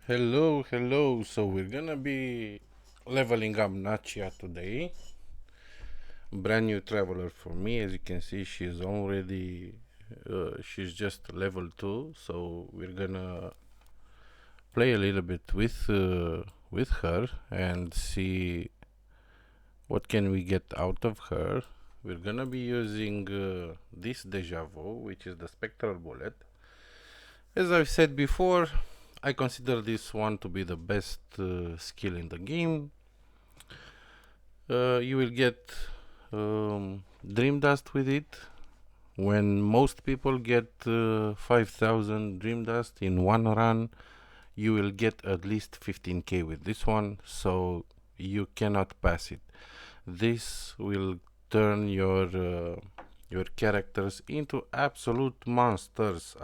Hello. So we're gonna be leveling up Nachia today. Brand new traveler for me. As you can see, she's already she's just level 2. So we're gonna play a little bit with her and see what can we get out of her. We're gonna be using this deja vu, which is the spectral bullet. As I've said before, I consider this one to be the best skill in the game. You will get dream dust with it. When most people get 5000 dream dust in one run, you will get at least 15k with this one, so you cannot pass it. This will turn your characters into absolute monsters.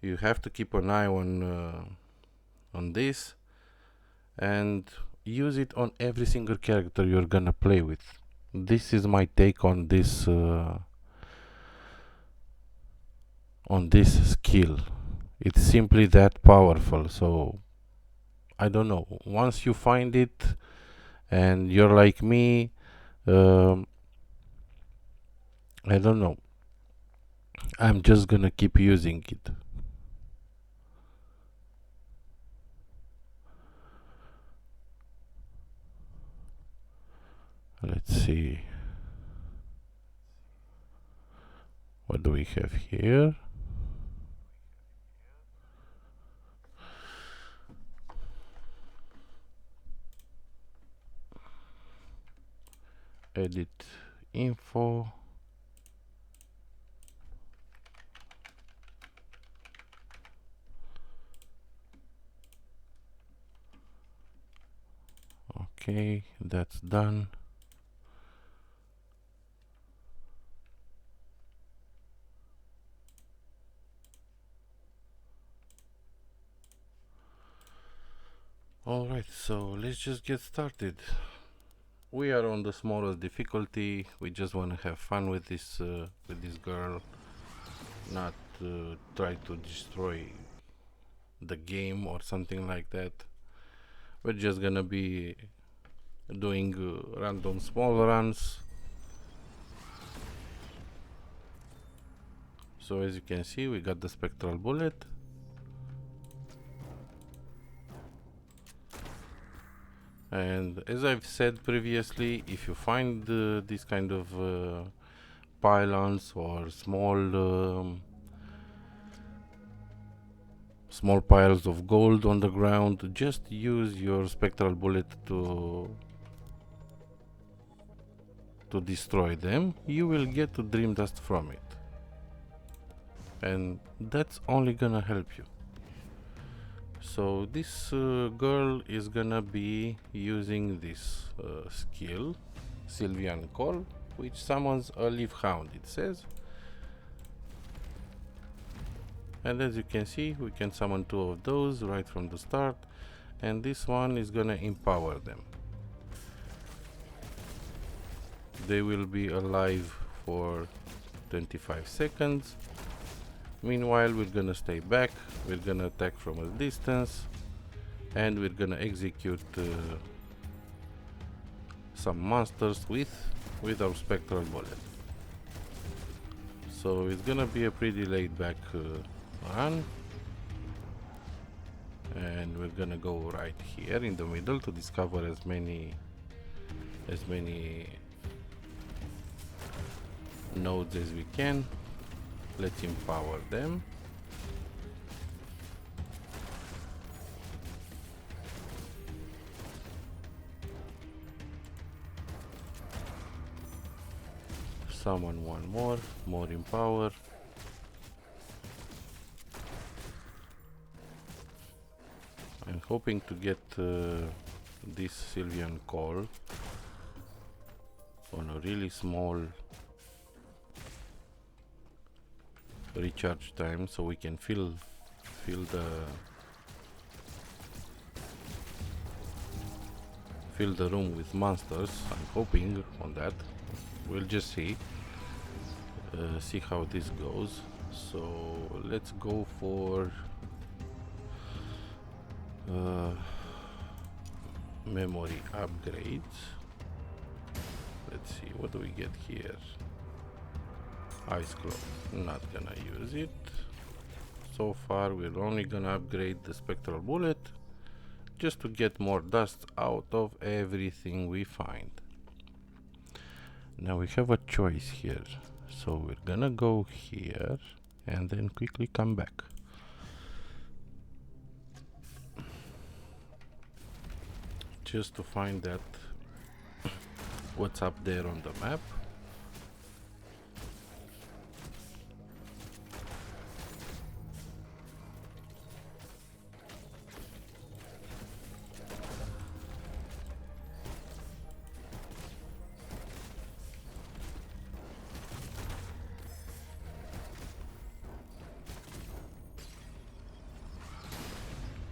You have to keep an eye on this and use it on every single character you're gonna play with. This is my take on this skill. It's simply that powerful. So I don't know. Once you find it and you're like me, um, I don't know. I'm just gonna keep using it. Let's see. What do we have here? Edit info. Okay, that's done. Alright, so let's just get started. We are on the smallest difficulty. We just want to have fun with this girl, not try to destroy the game or something like that. We're just gonna be doing random small runs. So as you can see, we got the spectral bullet. And as I've said previously, if you find this kind of pylons or small piles of gold on the ground, just use your spectral bullet to destroy them. You will get dream dust from it, and that's only gonna help you. So this girl is gonna be using this skill, Sylvian Call, which summons a leaf hound, it says. And as you can see, we can summon 2 of those right from the start, and this one is gonna empower them. They will be alive for 25 seconds. Meanwhile, we're gonna stay back, we're gonna attack from a distance, and we're gonna execute some monsters with our spectral bullet. So it's gonna be a pretty laid back run, and we're gonna go right here in the middle to discover as many nodes as we can. Let's empower them. Summon one more empower. I'm hoping to get this Sylvian Call on a really small recharge time, so we can fill the room with monsters. I'm hoping on that. We'll just see how this goes. So let's go for uh, memory upgrades. Let's see, what do we get here? Ice cloth, not gonna use it. So far we're only gonna upgrade the spectral bullet just to get more dust out of everything we find. Now we have a choice here, so we're gonna go here and then quickly come back. Just to find that what's up there on the map.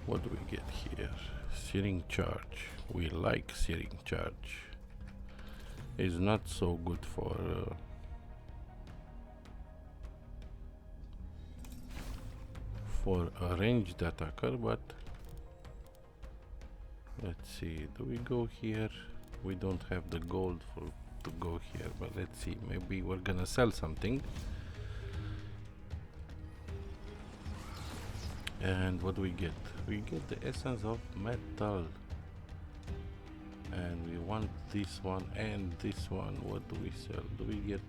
What do we get here? Searing charge. We like searing charge. It's not so good for a ranged attacker, but let's see. Do we go here? We don't have the gold to go here, but let's see. Maybe we're gonna sell something. And what do we get? We get the essence of metal. And we want this one and this one. What do we sell? Do we get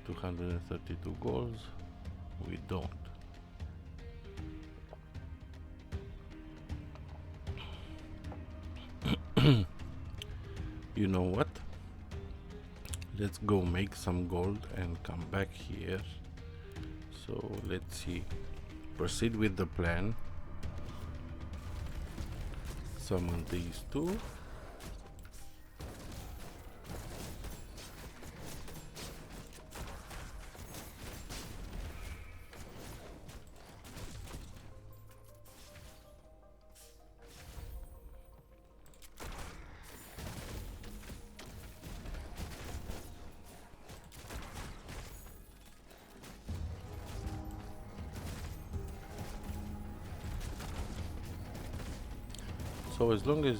232 golds? We don't. You know what? Let's go make some gold and come back here. So let's see. Proceed with the plan. Summon these two. So as long as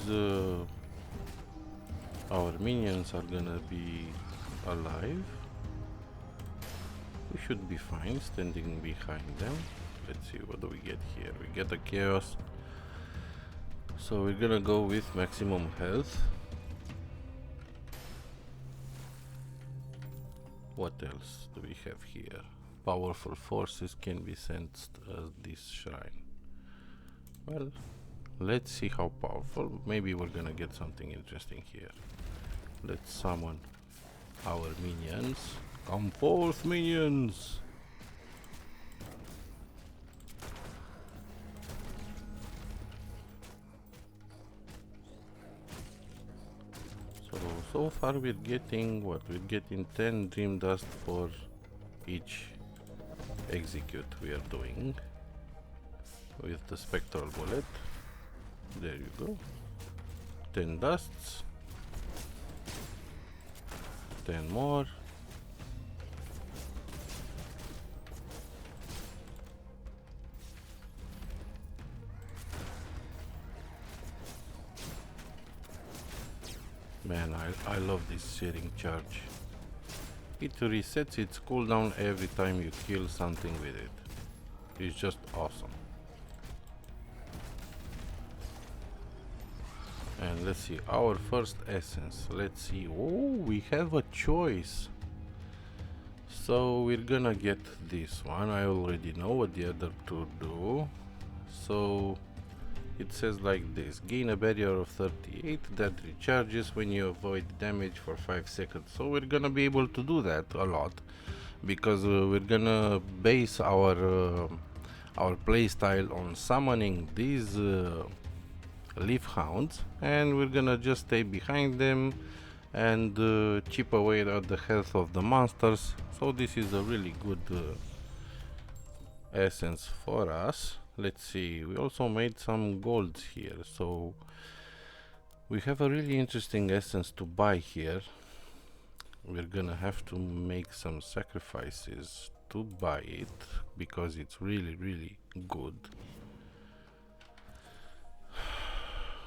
our minions are gonna be alive, we should be fine standing behind them. Let's see, what do we get here? We get a chaos. So we're gonna go with maximum health. What else do we have here? Powerful forces can be sensed at this shrine. Well, let's see how powerful. Maybe we're gonna get something interesting here. Let's summon our minions. Come forth, minions! So far we're getting what? We're getting 10 dream dust for each execute we are doing with the spectral bullet. There you go. 10 dusts. 10 more. Man, I love this searing charge. It resets its cooldown every time you kill something with it. It's just awesome. And let's see, our first essence. Let's see. Oh, we have a choice. So we're gonna get this one. I already know what the other two do. So it says like this: gain a barrier of 38 that recharges when you avoid damage for 5 seconds. So we're gonna be able to do that a lot, because we're gonna base our playstyle on summoning these leaf hounds, and we're gonna just stay behind them and chip away at the health of the monsters. So this is a really good essence for us. Let's see, we also made some golds here, so we have a really interesting essence to buy here. We're gonna have to make some sacrifices to buy it because it's really good.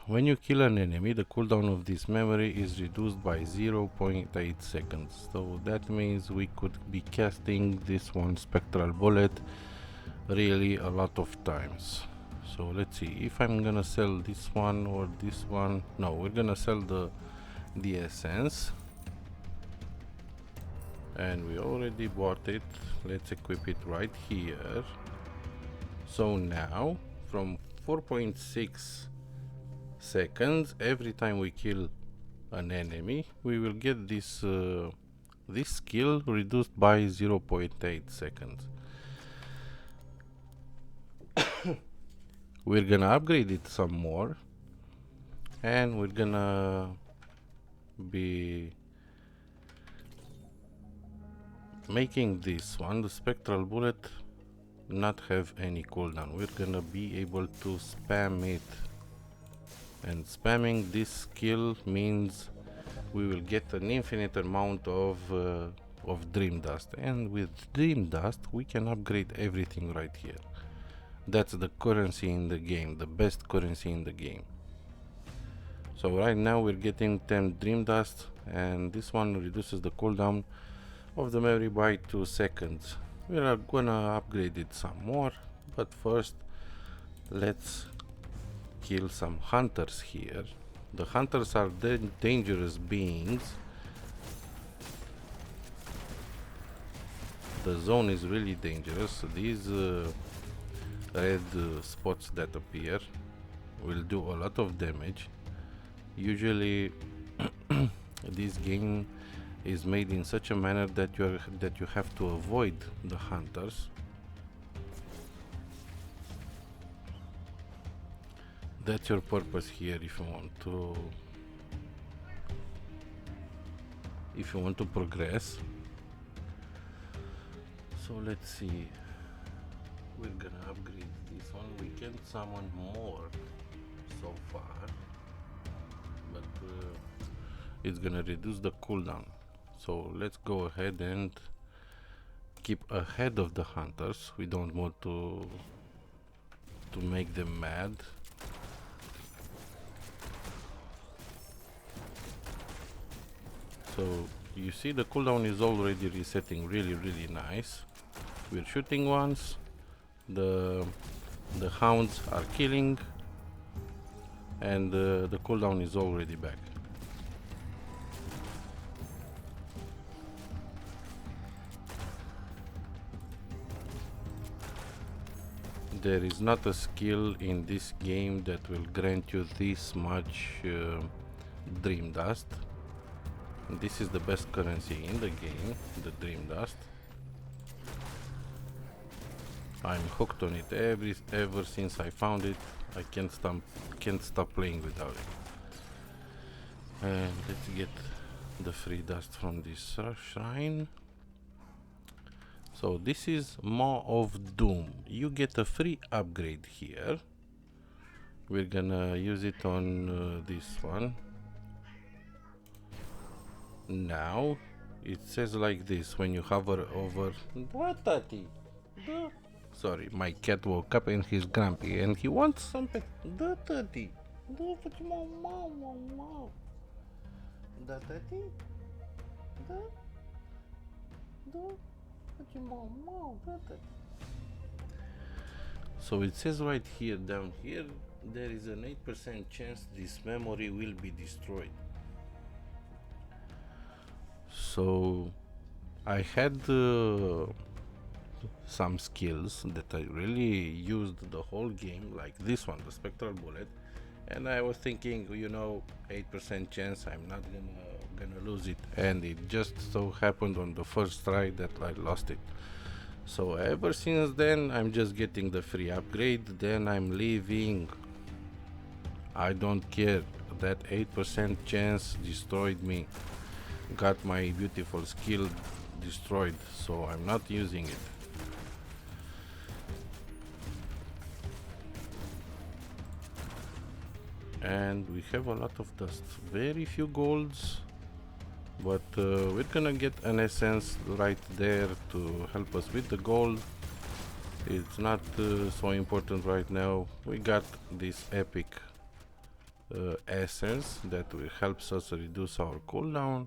When you kill an enemy, the cooldown of this memory is reduced by 0.8 seconds. So that means we could be casting this one, Spectral Bullet, really a lot of times. So let's see if I'm gonna sell this one or this one. No, we're gonna sell the essence, and we already bought it. Let's equip it right here. So now from 4.6 seconds every time we kill an enemy, we will get this this skill reduced by 0.8 seconds. We're gonna upgrade it some more, and we're gonna be making this one, the Spectral Bullet, not have any cooldown. We're gonna be able to spam it, and spamming this skill means we will get an infinite amount of dream dust, and with dream dust we can upgrade everything right here. That's the currency in the game, the best currency in the game. So right now we're getting 10 dream dust, and this one reduces the cooldown of the memory by 2 seconds. We are gonna upgrade it some more, but first let's kill some hunters here. The hunters are dangerous beings. The zone is really dangerous. These red spots that appear will do a lot of damage. Usually this game is made in such a manner that you have to avoid the hunters. That's your purpose here if you want to progress. So let's see. We're gonna upgrade this one. We can summon more so far, but it's gonna reduce the cooldown. So let's go ahead and keep ahead of the hunters. We don't want to make them mad. So you see the cooldown is already resetting really nice. We're shooting once, the hounds are killing, and the cooldown is already back. There is not a skill in this game that will grant you this much dream dust. This is the best currency in the game, the dream dust. I'm hooked on it ever since I found it. I can't stop playing without it. And let's get the free dust from this shrine. So this is Maw of Doom. You get a free upgrade here. We're gonna use it on this one. Now it says like this when you hover over. Sorry, my cat woke up and he's grumpy and he wants something. So it says right here, down here, there is an 8% chance this memory will be destroyed. So I had some skills that I really used the whole game, like this one, the Spectral Bullet, and I was thinking, you know, 8% chance, I'm not gonna lose it, and it just so happened on the first try that I lost it. So ever since then I'm just getting the free upgrade, then I'm leaving. I don't care. That 8% chance destroyed me, got my beautiful skill destroyed, so I'm not using it. And we have a lot of dust, very few golds, but we're gonna get an essence right there to help us with the gold. It's not so important right now. We got this epic essence that will helps us reduce our cooldown,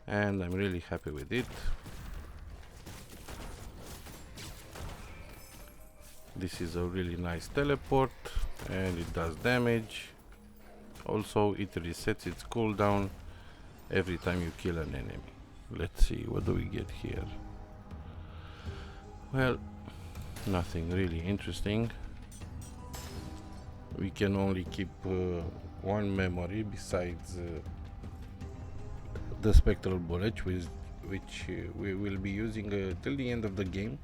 and I'm really happy with it. This is a really nice teleport and it does damage. Also it resets its cooldown every time you kill an enemy. Let's see, what do we get here? Well, nothing really interesting. We can only keep one memory besides the spectral bullet, which we will be using till the end of the game.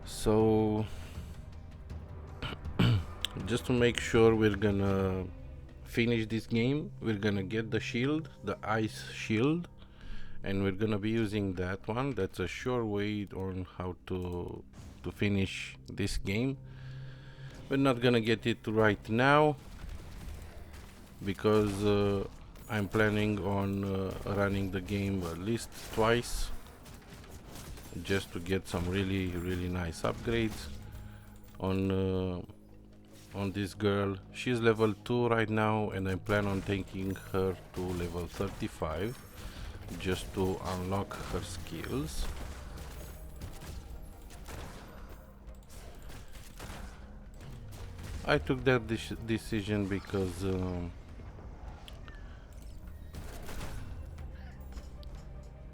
So just to make sure we're gonna finish this game, we're gonna get the shield, the ice shield, and we're gonna be using that one. That's a sure way on how to finish this game. We're not gonna get it right now because I'm planning on running the game at least twice just to get some really nice upgrades on this girl. She's level 2 right now, and I plan on taking her to level 35 just to unlock her skills. I took that decision because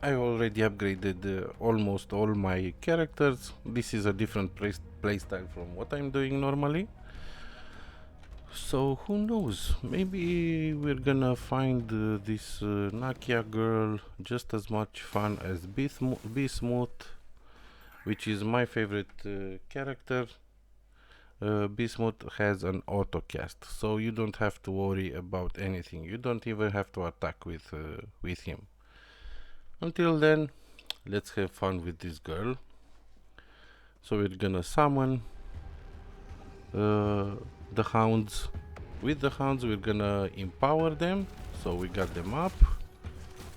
I already upgraded almost all my characters. This is a different playstyle from what I'm doing normally. So who knows, maybe we're gonna find this Nachia girl just as much fun as Bismuth, which is my favorite character. Bismuth has an auto cast, so you don't have to worry about anything. You don't even have to attack with him. Until then, let's have fun with this girl. So we're gonna summon the hounds. With the hounds we're gonna empower them. So we got them up,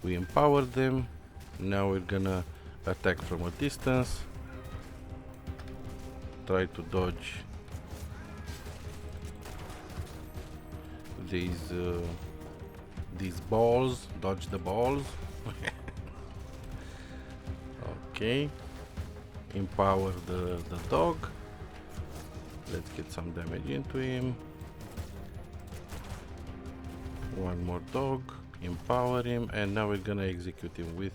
we empowered them. Now we're gonna attack from a distance, try to dodge these balls, dodge the balls. Okay, empower the dog. Let's get some damage into him. One more dog, empower him, and now we're gonna execute him with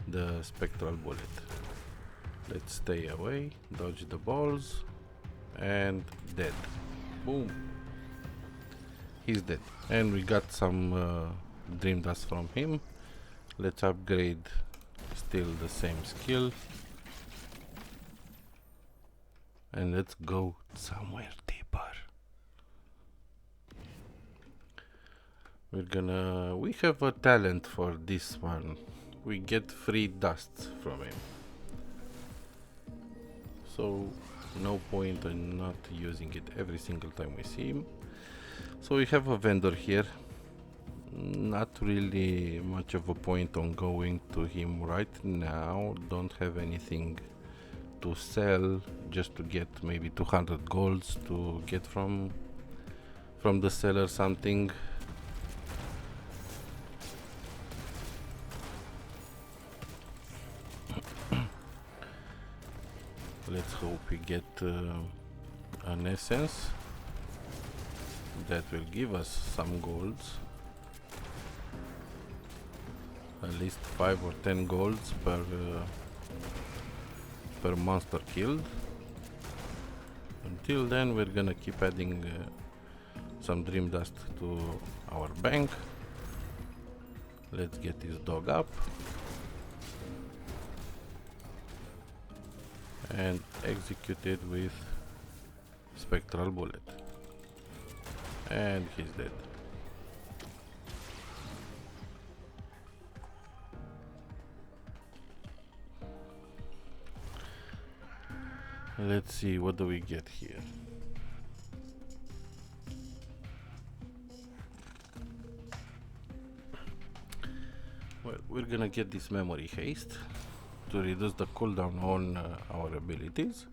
the spectral bullet. Let's stay away, dodge the balls, and dead. Boom. He's dead. And we got some dream dust from him. Let's upgrade still the same skill. And let's go somewhere deeper. We have a talent for this one. We get free dust from him. So no point in not using it every single time we see him. So we have a vendor here. Not really much of a point on going to him right now. Don't have anything to sell, just to get maybe 200 golds to get from the seller something. Let's hope we get an essence that will give us some golds, at least 5 or 10 golds per monster killed. Until then, we're gonna keep adding some dream dust to our bank. Let's get this dog up and execute it with spectral bullet. And he's dead. Let's see, what do we get here? Well, we're gonna get this memory haste to reduce the cooldown on our abilities.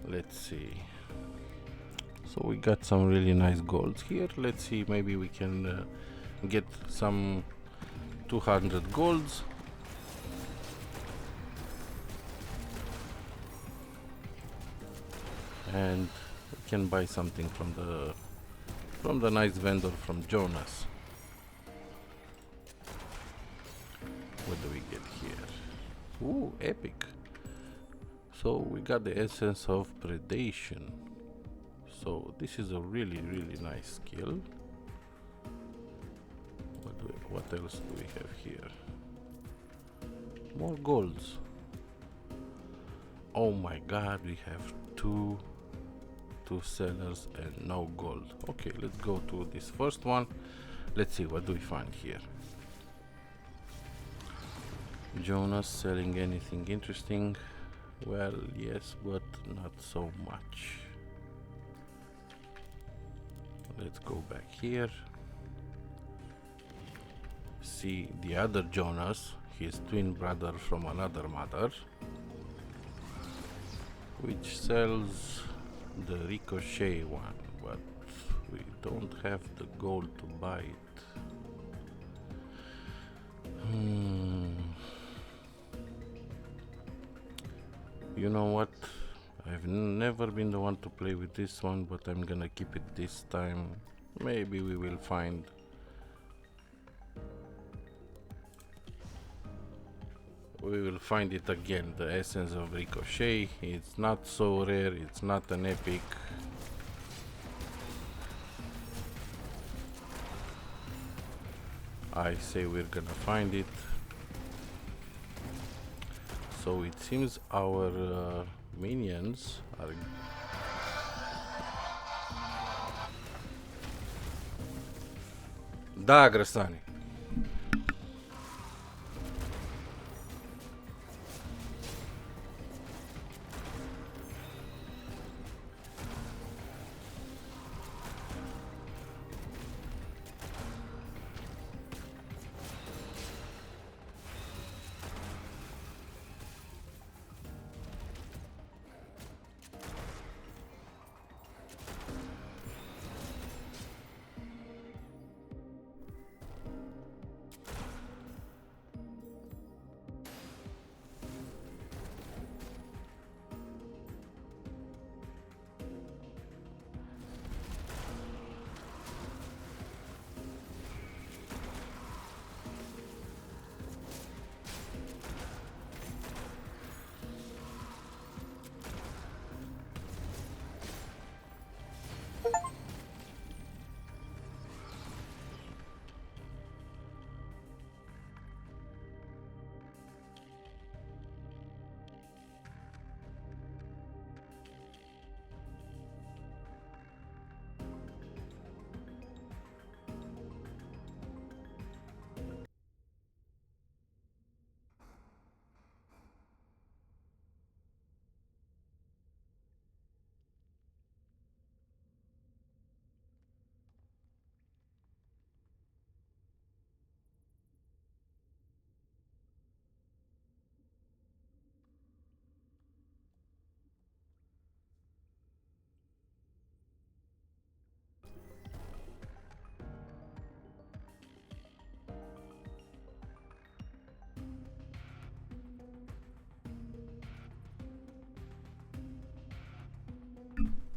Let's see. So we got some really nice golds here. Let's see, maybe we can get some 200 golds. And we can buy something from the nice vendor from Jonas. What do we get here? Ooh, epic. So we got the essence of predation. So this is a really nice skill. What else do we have here? More golds. Oh my god, we have two sellers and no gold. Okay, let's go to this first one. Let's see, what do we find here? Jonas selling anything interesting? Well, yes, but not so much. Let's go back here. See the other Jonas, his twin brother from another mother, which sells the ricochet one, but we don't have the gold to buy it. You know what? I've never been the one to play with this one, but I'm gonna keep it this time. Maybe we will find it again. The essence of ricochet. It's not so rare, it's not an epic. I say we're gonna find it. So it seems our minions are Da, Grăsane.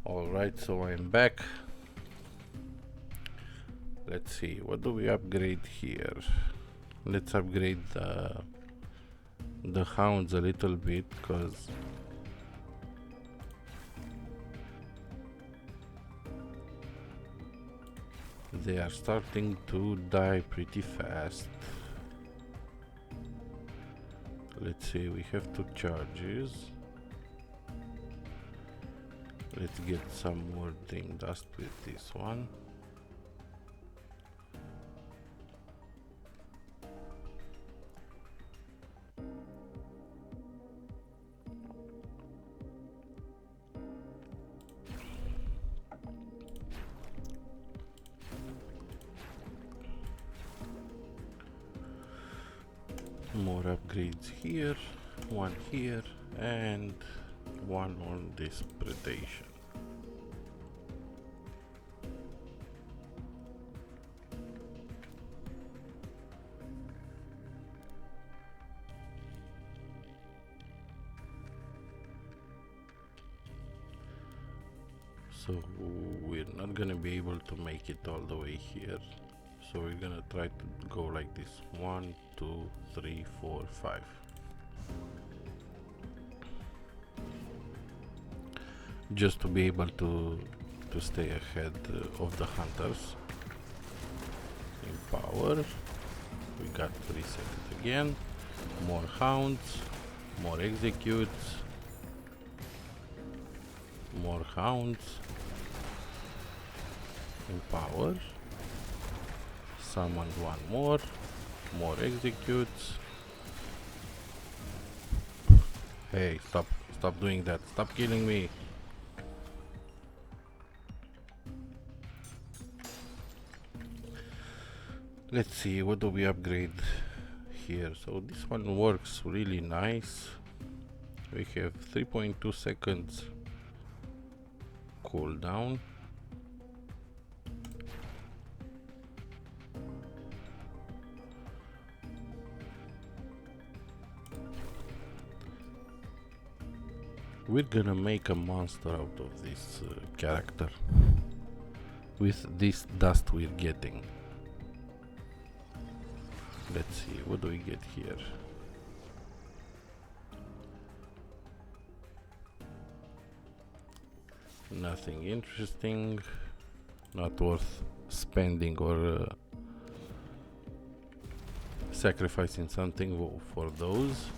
Alright, so I'm back. Let's see, what do we upgrade here? Let's upgrade the hounds a little bit, because they are starting to die pretty fast. Let's see, we have 2 charges. Let's get some more Dame Dust with this one. More upgrades here, one here, and one on this predation. So we're not gonna be able to make it all the way here. So we're gonna try to go like this. 1, 2, 3, 4, 5. Just to be able to stay ahead of the hunters. In power, we got reset again. More hounds, more executes, more hounds. In power, summoned one more executes. Hey, stop doing that, stop killing me. Let's see, what do we upgrade here? So this one works really nice. We have 3.2 seconds cooldown. We're gonna make a monster out of this character with this dust we're getting. Let's see, what do we get here? Nothing interesting, not worth spending or sacrificing something for those.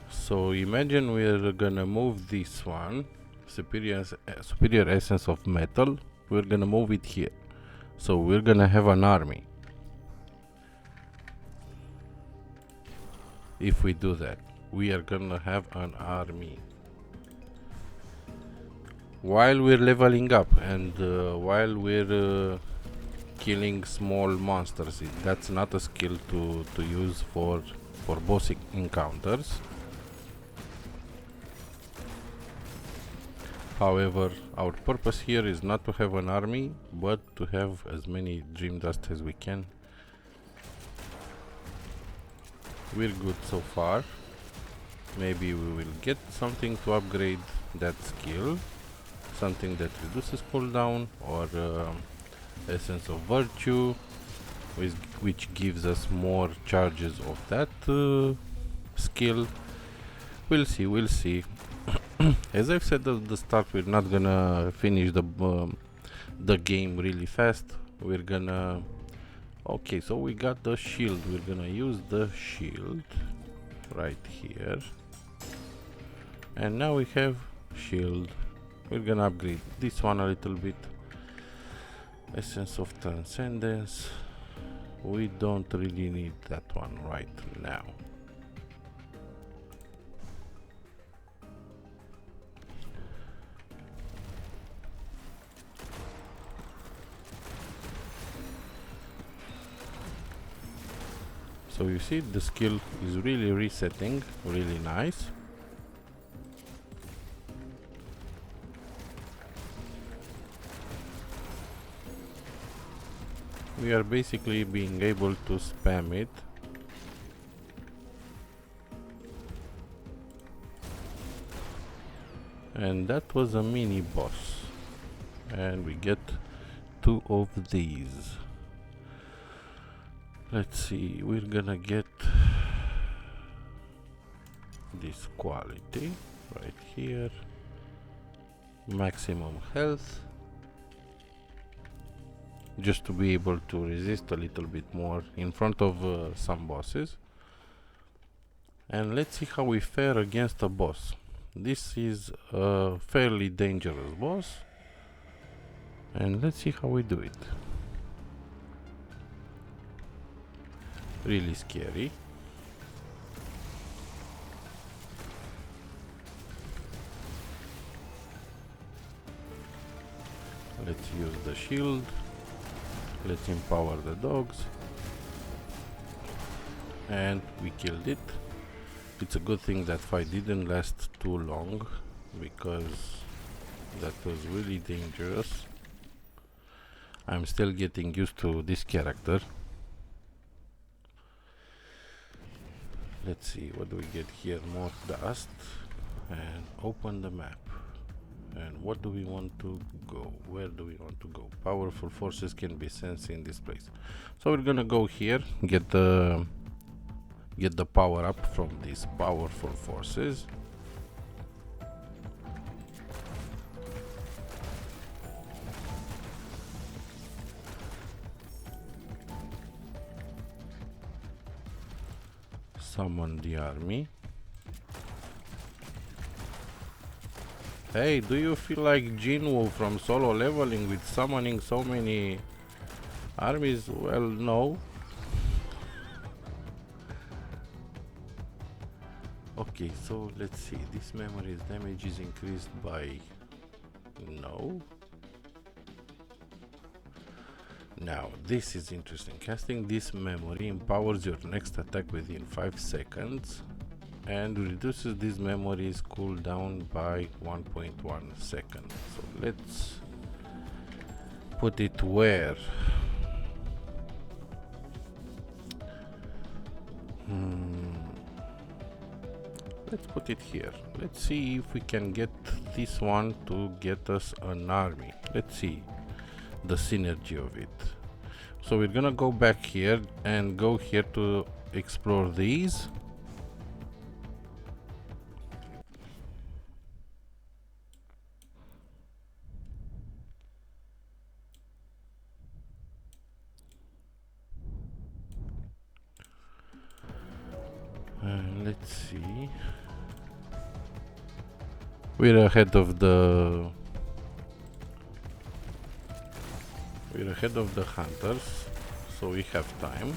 So imagine we're gonna move this one, superior essence of metal, we're gonna move it here. So we're gonna have an army. If we do that, we are gonna have an army. While we're leveling up and while we're killing small monsters, that's not a skill to use for boss encounters. However, our purpose here is not to have an army, but to have as many dream dust as we can. We're good so far. Maybe we will get something to upgrade that skill, something that reduces cooldown, or essence of virtue, which gives us more charges of that skill. We'll see. As I've said at the start, we're not gonna finish the game really fast. We're gonna... Okay, so we got the shield. We're gonna use the shield right here. And now we have shield. We're gonna upgrade this one a little bit. Essence of Transcendence. We don't really need that one right now. So you see, the skill is really resetting, really nice. We are basically being able to spam it. And that was a mini boss. And we get 2 of these. Let's see, we're gonna get this quality right here. Maximum health. Just to be able to resist a little bit more in front of some bosses. And let's see how we fare against a boss. This is a fairly dangerous boss. And let's see how we do it. really scary. Let's use the shield. Let's empower the dogs. And we killed it. It's a good thing that fight didn't last too long, because that was really dangerous. I'm still getting used to this character. Let's see, what do we get here? More dust. And open the map. And what do we want to go? Where do we want to go? Powerful forces can be sensed in this place. So we're gonna go here, get the power up from these powerful forces. Summon the army. Hey, do you feel like Jinwoo from solo leveling with summoning so many armies? Well, no. Okay, so let's see. This memory's damage is increased by... no. Now, this is interesting. Casting this memory empowers your next attack within 5 seconds and reduces this memory's cooldown by 1.1 seconds. So let's put it where? Let's put it here. Let's see if we can get this one to get us an army. Let's see the synergy of it. So we're gonna go back here and go here to explore these. Let's see. We're ahead of the hunters, so we have time.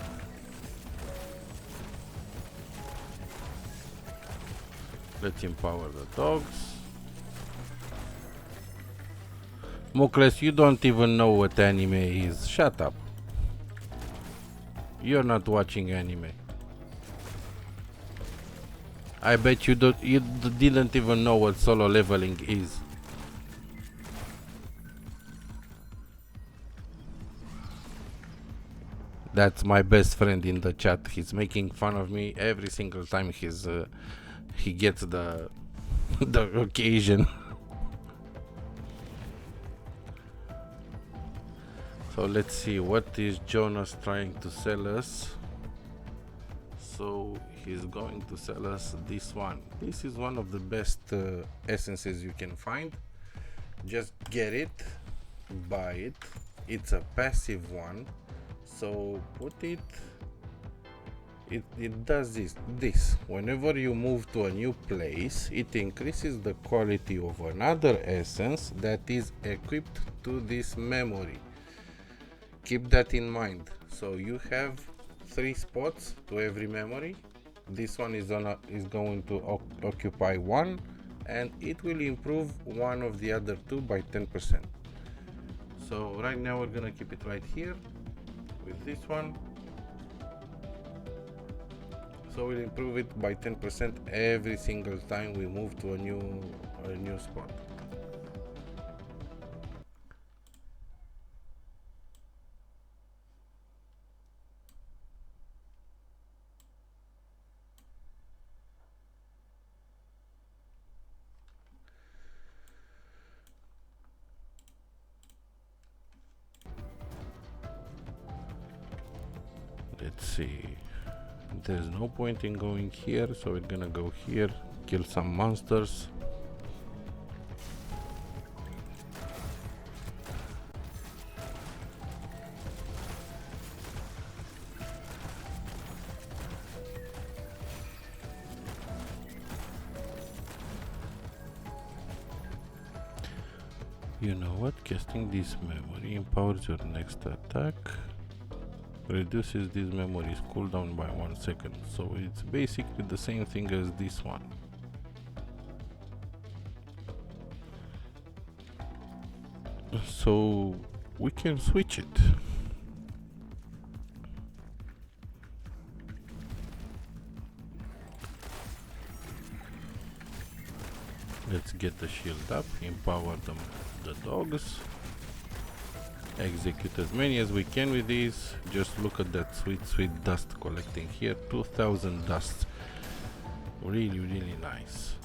Let's empower the dogs. Mukles, you don't even know what anime is. Shut up. You're not watching anime. I bet you didn't even know what solo leveling is. That's my best friend in the chat. He's making fun of me every single time he gets the occasion. So let's see, what is Jonas trying to sell us? So he's going to sell us this one. This is one of the best essences you can find. Just get it, buy it. It's a passive one, so put it. It does this. Whenever you move to a new place, it increases the quality of another essence that is equipped to this memory. Keep that in mind. So you have 3 spots to every memory. This one is going to occupy 1, and it will improve one of the other 2 by 10%. So right now we're gonna keep it right here with this one. So we'll improve it by 10% every single time we move to a new spot. Let's see. There's no point in going here, so we're gonna go here, kill some monsters. You know what? Casting this memory empowers your next attack. reduces this memory's cooldown by 1 second, so it's basically the same thing as this one. So we can switch it. Let's get the shield up, empower the dogs, execute as many as we can with these. Just look at that sweet dust collecting here, 2000 dust. Really nice.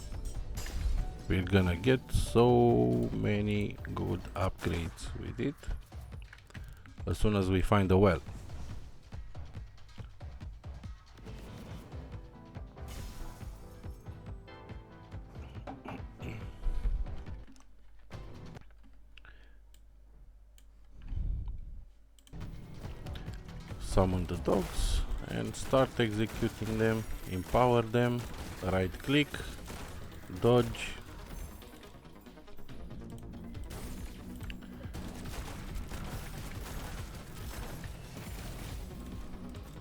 We're gonna get so many good upgrades with it as soon as we find a well. Summon the dogs and start executing them, empower them, right click, dodge.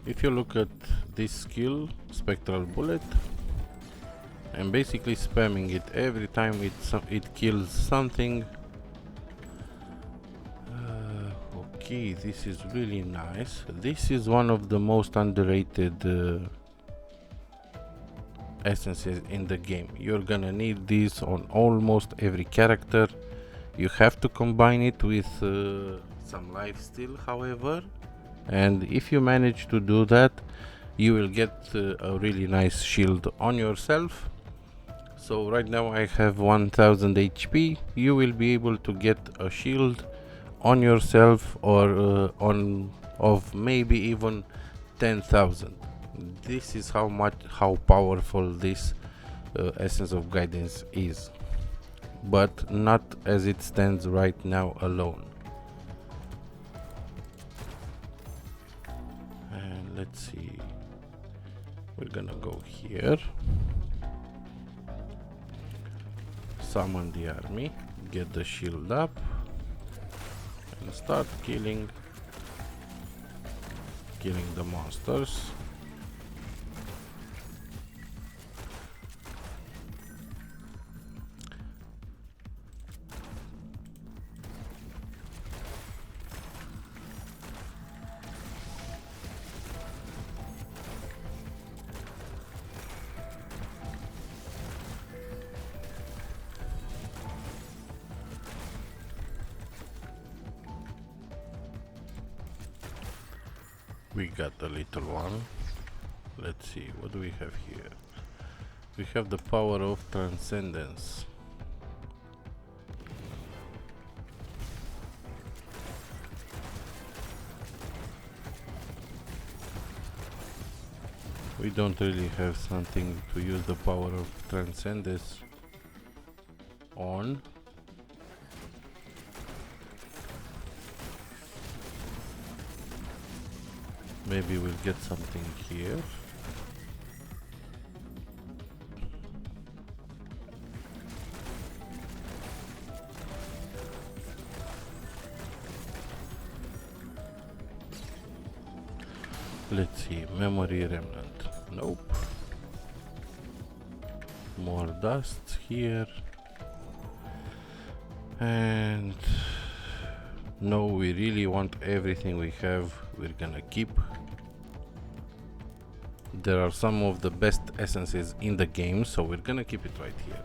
If you look at this skill, Spectral Bullet, I'm basically spamming it every time it kills something. Okay, this is really nice. This is one of the most underrated essences in the game. You're gonna need this on almost every character. You have to combine it with some lifesteal, however, and if you manage to do that, you will get a really nice shield on yourself. So right now I have 1000 HP. You will be able to get a shield on yourself or of maybe even 10,000. This is how powerful this essence of guidance is, but not as it stands right now alone. And let's see, we're gonna go here, summon the army, get the shield up, and start killing the monsters. We got the little one. Let's see, what do we have here? We have the power of transcendence. We don't really have something to use the power of transcendence on. Maybe we'll get something here. Let's see, memory remnant. Nope. More dust here. And no, we really want everything we have. We're gonna keep. There are some of the best essences in the game, so we're gonna keep it right here.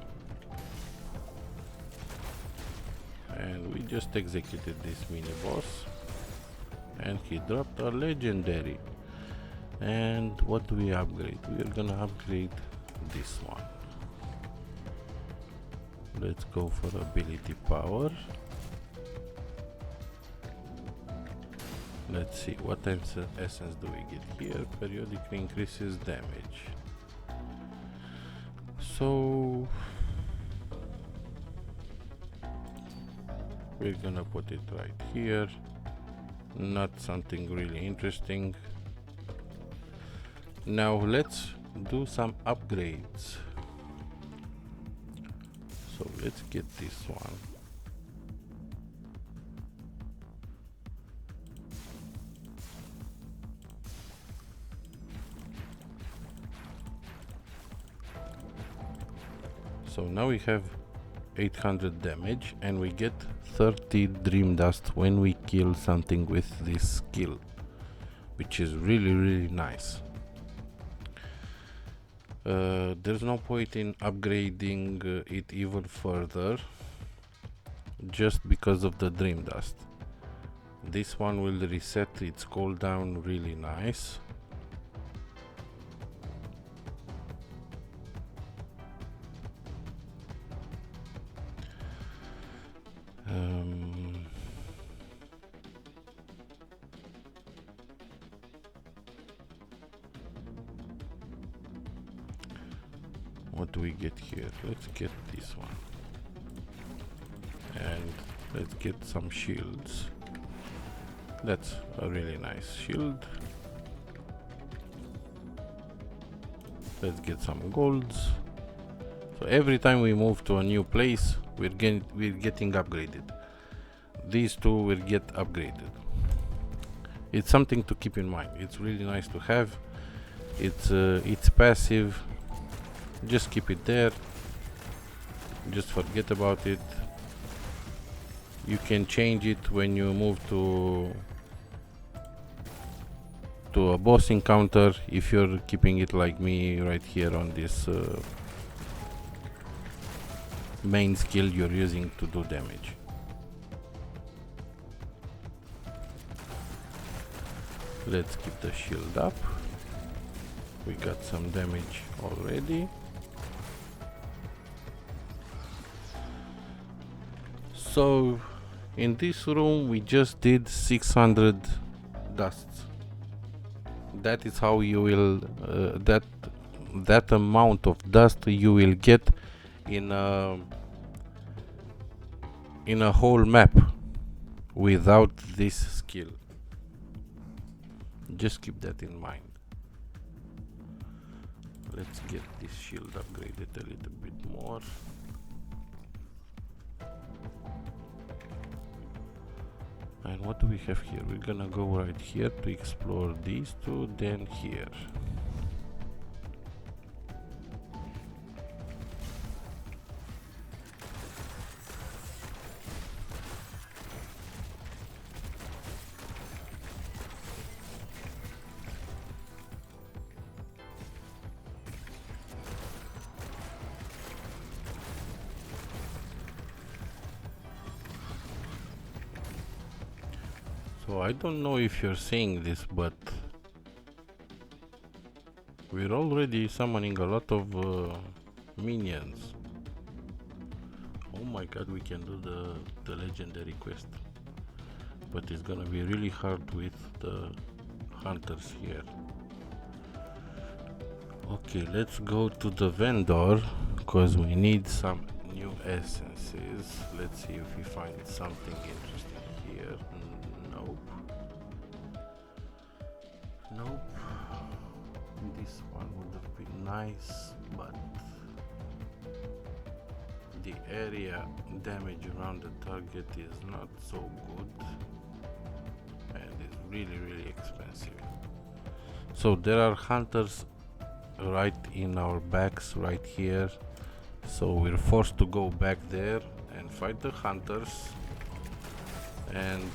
And we just executed this mini boss, and he dropped a legendary. And what do we upgrade? We're gonna upgrade this one. Let's go for ability power. Let's see, what essence do we get here? Periodically increases damage. So we're gonna put it right here. Not something really interesting. Now let's do some upgrades. So let's get this one. So now we have 800 damage and we get 30 dream dust when we kill something with this skill, which is really nice. There's no point in upgrading it even further just because of the dream dust. This one will reset its cooldown really nice. What do we get here? Let's get this one. And let's get some shields. That's a really nice shield. Let's get some golds. So every time we move to a new place, we're getting upgraded. These two will get upgraded. It's something to keep in mind. It's really nice to have. It's passive. Just keep it there. Just forget about it. You can change it when you move to a boss encounter, if you're keeping it like me right here on this main skill you're using to do damage. Let's keep the shield up. We got some damage already. So in this room we just did 600 dusts. That is how you will that amount of dust you will get in a whole map without this skill. Just keep that in mind. Let's get this shield upgraded a little bit more. And what do we have here? We're gonna go right here to explore these two, then here. So I don't know if you're seeing this, but we're already summoning a lot of minions. Oh my god, we can do the legendary quest, but it's gonna be really hard with the hunters here. Okay, let's go to the vendor because we need some new essences. Let's see if we find something interesting here. Nope. This one would have been nice, but the area damage around the target is not so good and it's really expensive. So there are hunters right in our backs right here, so we're forced to go back there and fight the hunters, and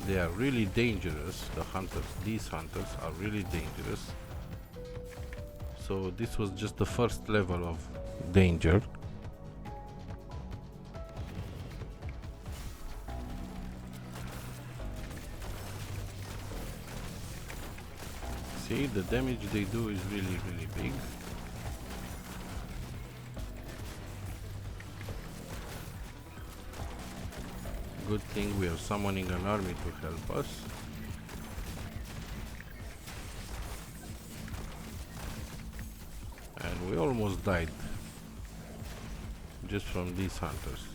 they are really dangerous. The hunters, these hunters are really dangerous. So this was just the first level of danger. See, the damage they do is really big. Good thing we are summoning an army to help us. And we almost died just from these hunters.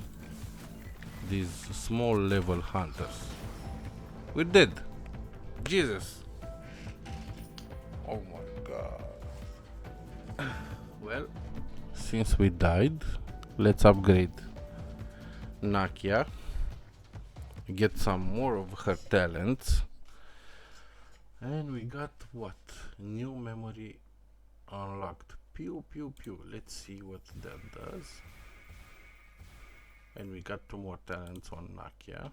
These small level hunters. We're dead. Jesus. Oh my god. Well, since we died, let's upgrade Nachia. Get some more of her talents. And we got what? New memory unlocked. Pew pew pew. Let's see what that does. And we got 2 more talents on Nachia.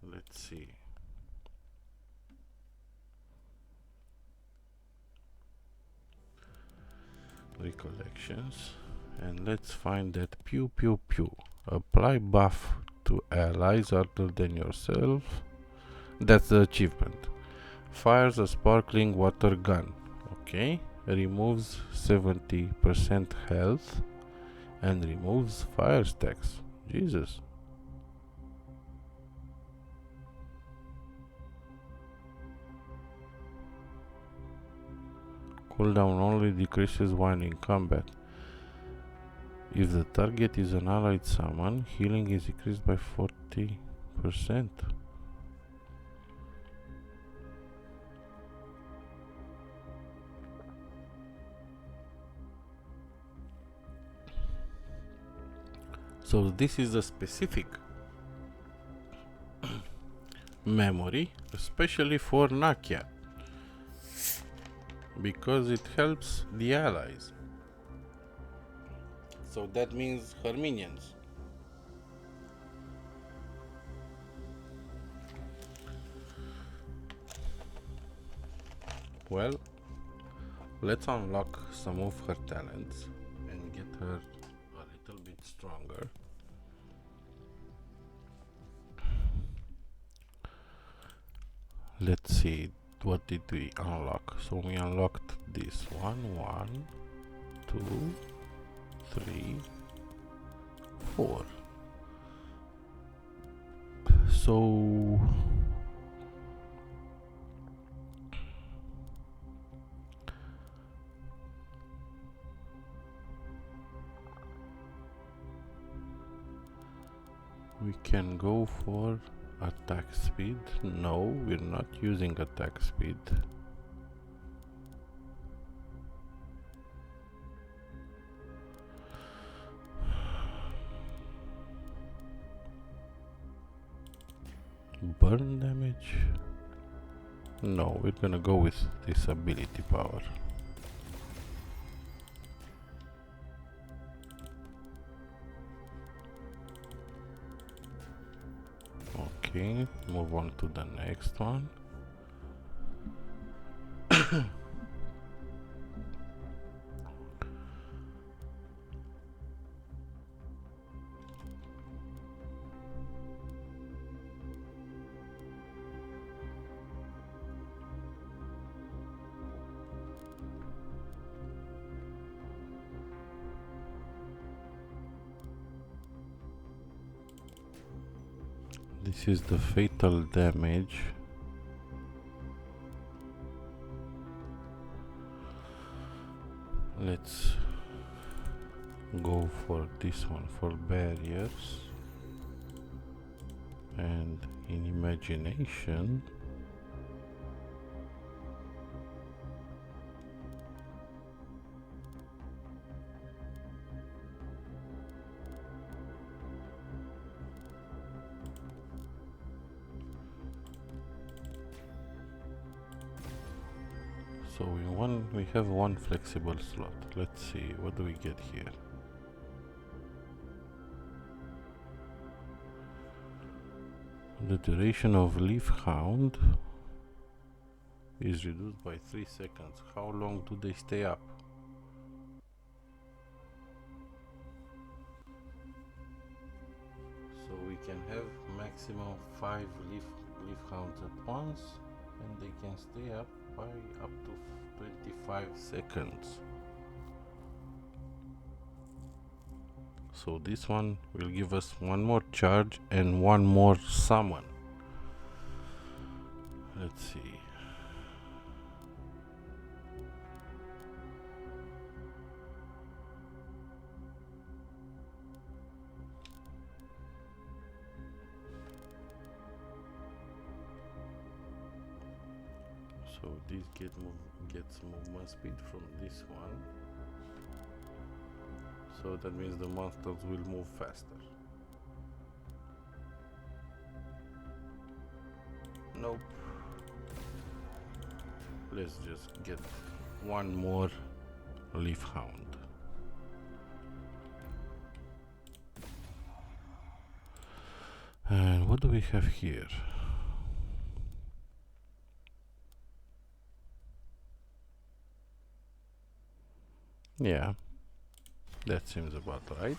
Let's see. Recollections. And let's find that pew pew pew. Apply buff to allies other than yourself. That's the achievement. Fires a sparkling water gun. Okay. Removes 70% health and removes fire stacks. Jesus. Cooldown only decreases while in combat. If the target is an allied summon, healing is increased by 40%. So this is a specific memory, especially for Nachia, because it helps the allies. So that means her minions. Well, let's unlock some of her talents and get her a little bit stronger. Let's see, what did we unlock? So we unlocked this one, 2, 3, 4. So we can go for attack speed. No, we're not using attack speed. Burn damage? No, we're gonna go with this ability power. Okay, move on to the next one. This is the fatal damage. Let's go for this one, for barriers. And in imagination, so we have one flexible slot. Let's see, what do we get here? The duration of Leaf Hound is reduced by 3 seconds. How long do they stay up? So we can have maximum 5 leaf hounds at once, and they can stay up by up to 25 seconds. So this one will give us one more charge and one more summon. Let's see. So this gets movement speed from this one. So that means the monsters will move faster. Nope. Let's just get one more leaf hound. And what do we have here? Yeah, that seems about right.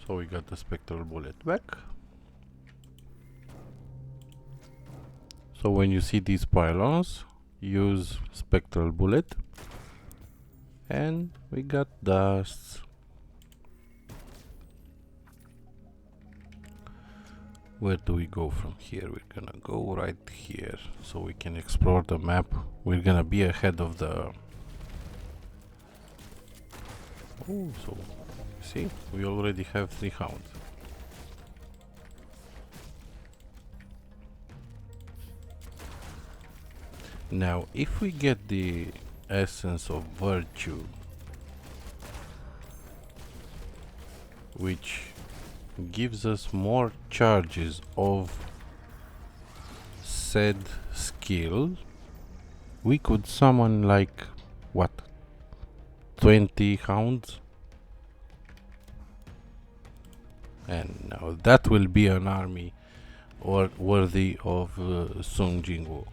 So we got the spectral bullet back. So when you see these pylons, use spectral bullet. And we got dust. Where do we go from here? We're gonna go right here so we can explore the map. We're gonna be ahead of the... Oh, so see, we already have 3 hounds. Now, if we get the essence of virtue, which gives us more charges of said skill, we could summon like, what, 20 hounds? And now that will be an army or worthy of Sung Jingwu.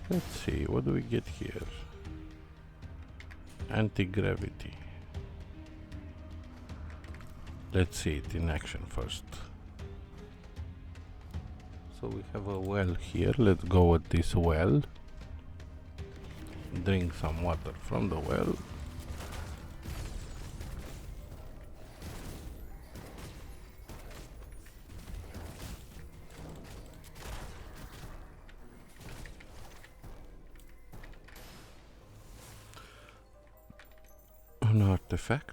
Let's see, what do we get here? Anti-gravity. Let's see it in action first. So we have a well here. Let's go at this well. Drink some water from the well. An artifact.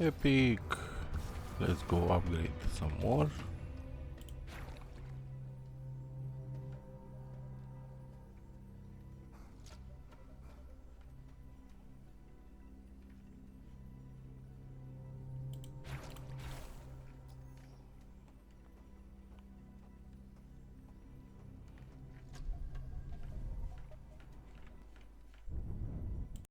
Epic. Let's go upgrade some more.